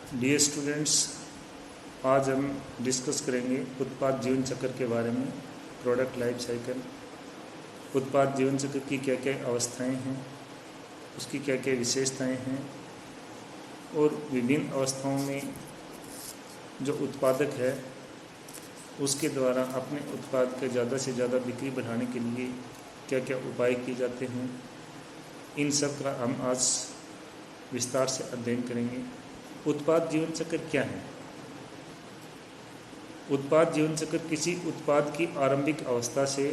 Dear students, आज हम discuss करेंगे उत्पाद जीवन चक्र के बारे में। प्रोडक्ट लाइफ साइकिल, उत्पाद जीवन चक्र की क्या क्या अवस्थाएं हैं, उसकी क्या क्या विशेषताएं हैं और विभिन्न अवस्थाओं में जो उत्पादक है उसके द्वारा अपने उत्पाद के ज़्यादा से ज़्यादा बिक्री बढ़ाने के लिए क्या क्या उपाय किए जाते हैं, इन सब का हम आज विस्तार से अध्ययन करेंगे। उत्पाद जीवन चक्र क्या है? उत्पाद जीवन चक्र किसी उत्पाद की आरंभिक अवस्था से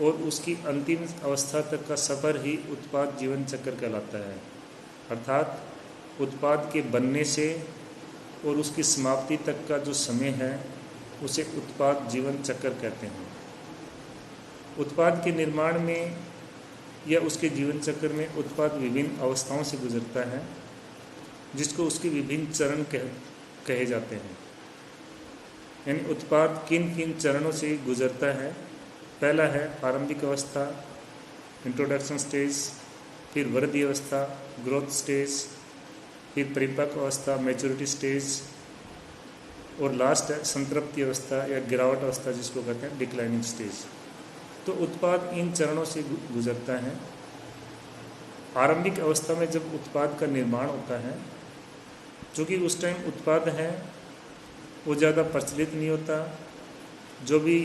और उसकी अंतिम अवस्था तक का सफ़र ही उत्पाद जीवन चक्र कहलाता है। अर्थात उत्पाद के बनने से और उसकी समाप्ति तक का जो समय है उसे उत्पाद जीवन चक्र कहते हैं। उत्पाद के निर्माण में या उसके जीवन चक्र में उत्पाद विभिन्न अवस्थाओं से गुजरता है, जिसको उसके विभिन्न चरण कहे जाते हैं। यानी उत्पाद किन किन चरणों से गुजरता है। पहला है आरंभिक अवस्था, इंट्रोडक्शन स्टेज, फिर वृद्धि अवस्था, ग्रोथ स्टेज, फिर परिपक्व अवस्था, मैच्योरिटी स्टेज, और लास्ट है संतृप्ति अवस्था या गिरावट अवस्था, जिसको कहते हैं डिक्लाइनिंग स्टेज। तो उत्पाद इन चरणों से गुजरता है। आरंभिक अवस्था में जब उत्पाद का निर्माण होता है, चूँकि उस टाइम उत्पाद है वो ज़्यादा प्रचलित नहीं होता। जो भी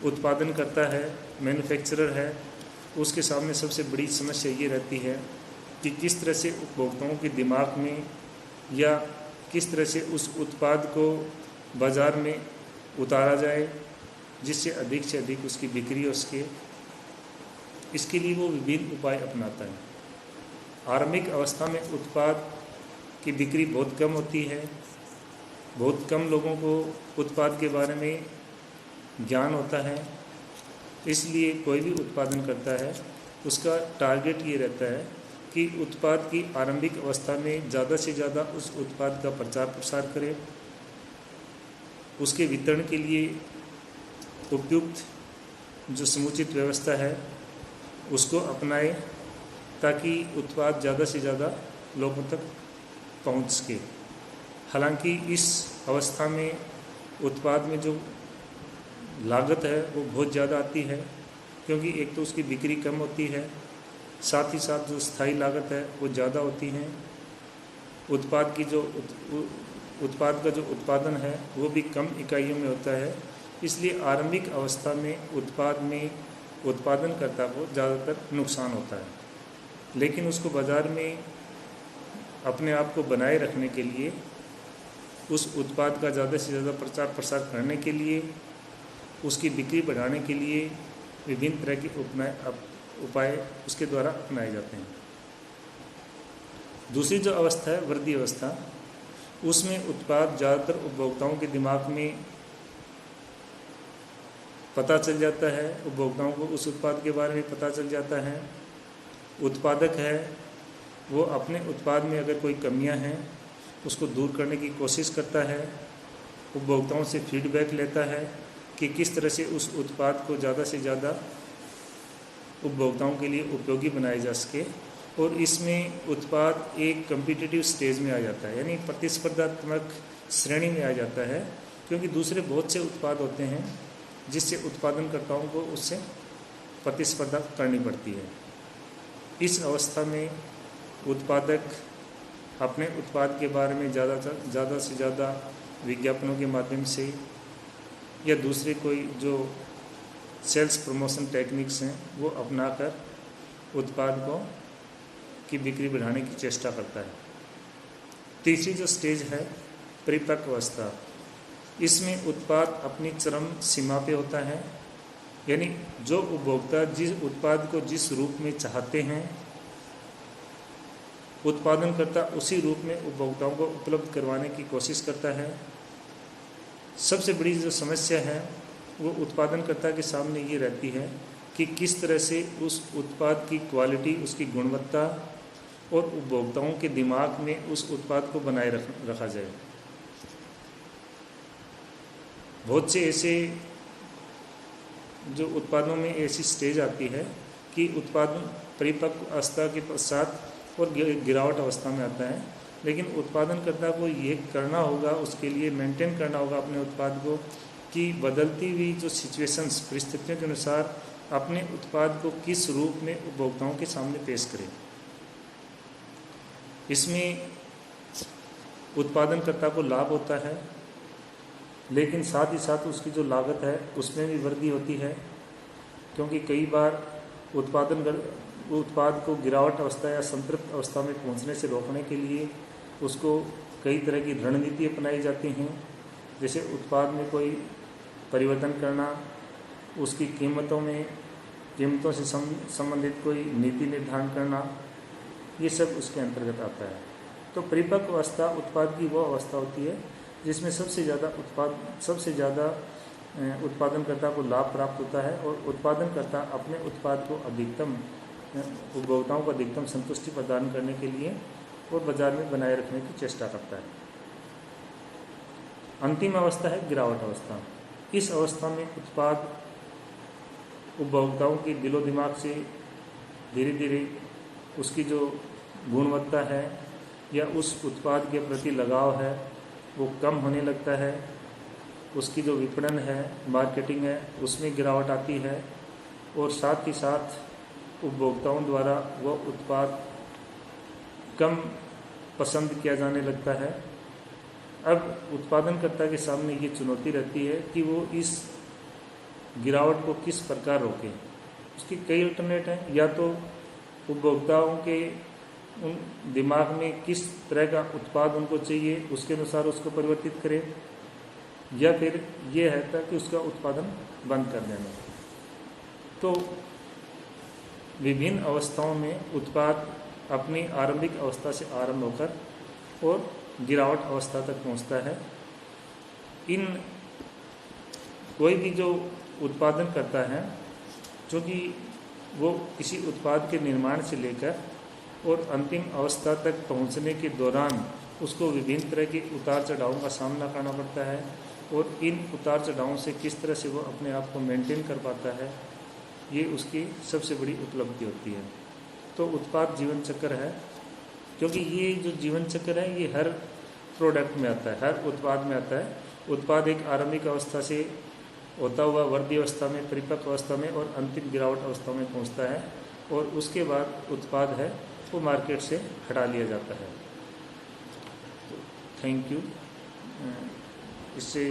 उत्पादन करता है, मैन्युफैक्चरर है, उसके सामने सबसे बड़ी समस्या ये रहती है कि किस तरह से उपभोक्ताओं के दिमाग में या किस तरह से उस उत्पाद को बाज़ार में उतारा जाए जिससे अधिक से अधिक उसकी बिक्री हो सके। इसके लिए वो विभिन्न उपाय अपनाता है। आरंभिक अवस्था में उत्पाद की बिक्री बहुत कम होती है, बहुत कम लोगों को उत्पाद के बारे में ज्ञान होता है। इसलिए कोई भी उत्पादन करता है उसका टारगेट ये रहता है कि उत्पाद की आरंभिक अवस्था में ज़्यादा से ज़्यादा उस उत्पाद का प्रचार प्रसार करे, उसके वितरण के लिए उपयुक्त जो समुचित व्यवस्था है उसको अपनाए, ताकि उत्पाद ज़्यादा से ज़्यादा लोगों तक पहुंच सके। हालांकि इस अवस्था में उत्पाद में जो लागत है वो बहुत ज़्यादा आती है, क्योंकि एक तो उसकी बिक्री कम होती है, साथ ही साथ जो स्थायी लागत है वो ज़्यादा होती है। उत्पाद की जो उत्पाद का जो उत्पादन है वो भी कम इकाइयों में होता है। इसलिए आरंभिक अवस्था में उत्पादनकर्ता को ज़्यादातर नुकसान होता है। लेकिन उसको बाज़ार में अपने आप को बनाए रखने के लिए, उस उत्पाद का ज़्यादा से ज़्यादा प्रचार प्रसार करने के लिए, उसकी बिक्री बढ़ाने के लिए विभिन्न तरह के उपाय उसके द्वारा अपनाए जाते हैं। दूसरी जो अवस्था है वृद्धि अवस्था, उसमें उत्पाद ज़्यादातर उपभोक्ताओं के दिमाग में पता चल जाता है, उपभोक्ताओं को उस उत्पाद के बारे में पता चल जाता है। उत्पादक है वो अपने उत्पाद में अगर कोई कमियां हैं उसको दूर करने की कोशिश करता है, उपभोक्ताओं से फीडबैक लेता है कि किस तरह से उस उत्पाद को ज़्यादा से ज़्यादा उपभोक्ताओं के लिए उपयोगी बनाया जा सके। और इसमें उत्पाद एक कम्पिटिटिव स्टेज में आ जाता है, यानी प्रतिस्पर्धात्मक श्रेणी में आ जाता है, क्योंकि दूसरे बहुत से उत्पाद होते हैं जिससे उत्पादनकर्ताओं को उससे प्रतिस्पर्धा करनी पड़ती है। इस अवस्था में उत्पादक अपने उत्पाद के बारे में ज़्यादा से ज़्यादा विज्ञापनों के माध्यम से या दूसरे कोई जो सेल्स प्रमोशन टेक्निक्स हैं वो अपनाकर उत्पाद की बिक्री बढ़ाने की चेष्टा करता है। तीसरी जो स्टेज है परिपक्व अवस्था, इसमें उत्पाद अपनी चरम सीमा पे होता है, यानी जो उपभोक्ता जिस उत्पाद को जिस रूप में चाहते हैं उत्पादनकर्ता उसी रूप में उपभोक्ताओं को उपलब्ध करवाने की कोशिश करता है। सबसे बड़ी जो समस्या है वो उत्पादनकर्ता के सामने ये रहती है कि किस तरह से उस उत्पाद की क्वालिटी, उसकी गुणवत्ता और उपभोक्ताओं के दिमाग में उस उत्पाद को बनाए रखा जाए। बहुत से ऐसे जो उत्पादों में ऐसी स्टेज आती है कि उत्पादन परिपक्व अवस्था के पश्चात और गिरावट अवस्था में आता है। लेकिन उत्पादनकर्ता को ये करना होगा, उसके लिए मेंटेन करना होगा अपने उत्पाद को कि बदलती हुई जो सिचुएशंस, परिस्थितियों के अनुसार अपने उत्पाद को किस रूप में उपभोक्ताओं के सामने पेश करें। इसमें उत्पादनकर्ता को लाभ होता है, लेकिन साथ ही साथ उसकी जो लागत है उसमें भी वृद्धि होती है, क्योंकि कई बार उत्पाद को गिरावट अवस्था या संतृप्त अवस्था में पहुंचने से रोकने के लिए उसको कई तरह की रणनीति अपनाई जाती हैं। जैसे उत्पाद में कोई परिवर्तन करना, उसकी कीमतों से संबंधित कोई नीति निर्धारण करना, ये सब उसके अंतर्गत आता है। तो परिपक्व अवस्था उत्पाद की वो अवस्था होती है जिसमें सबसे ज़्यादा उत्पादनकर्ता को लाभ प्राप्त होता है और उत्पादनकर्ता अपने उत्पाद को उपभोक्ताओं को अधिकतम संतुष्टि प्रदान करने के लिए और बाजार में बनाए रखने की चेष्टा करता है। अंतिम अवस्था है गिरावट अवस्था। इस अवस्था में उत्पाद उपभोक्ताओं के दिलो दिमाग से धीरे धीरे उसकी जो गुणवत्ता है या उस उत्पाद के प्रति लगाव है वो कम होने लगता है। उसकी जो विपणन है, मार्केटिंग है, उसमें गिरावट आती है और साथ ही साथ उपभोक्ताओं द्वारा वह उत्पाद कम पसंद किया जाने लगता है। अब उत्पादनकर्ता के सामने ये चुनौती रहती है कि वो इस गिरावट को किस प्रकार रोके। उसकी कई अल्टरनेट हैं, या तो उपभोक्ताओं के उन दिमाग में किस तरह का उत्पाद उनको चाहिए उसके अनुसार उसको परिवर्तित करें, या फिर ये है कि उसका उत्पादन बंद कर देना। तो विभिन्न अवस्थाओं में उत्पाद अपनी आरंभिक अवस्था से आरंभ होकर और गिरावट अवस्था तक पहुंचता है। कोई भी जो उत्पादन करता है, क्योंकि वो किसी उत्पाद के निर्माण से लेकर और अंतिम अवस्था तक पहुंचने के दौरान उसको विभिन्न तरह के उतार चढ़ावों का सामना करना पड़ता है और इन उतार चढ़ावों से किस तरह से वो अपने आप को मेंटेन कर पाता है, ये उसकी सबसे बड़ी उपलब्धि होती है। तो उत्पाद जीवन चक्र है, क्योंकि ये जो जीवन चक्र है ये हर प्रोडक्ट में आता है, हर उत्पाद में आता है। उत्पाद एक आरंभिक अवस्था से होता हुआ वृद्धि अवस्था में, परिपक्व अवस्था में और अंतिम गिरावट अवस्था में पहुंचता है और उसके बाद उत्पाद है वो मार्केट से हटा लिया जाता है। Thank you. इससे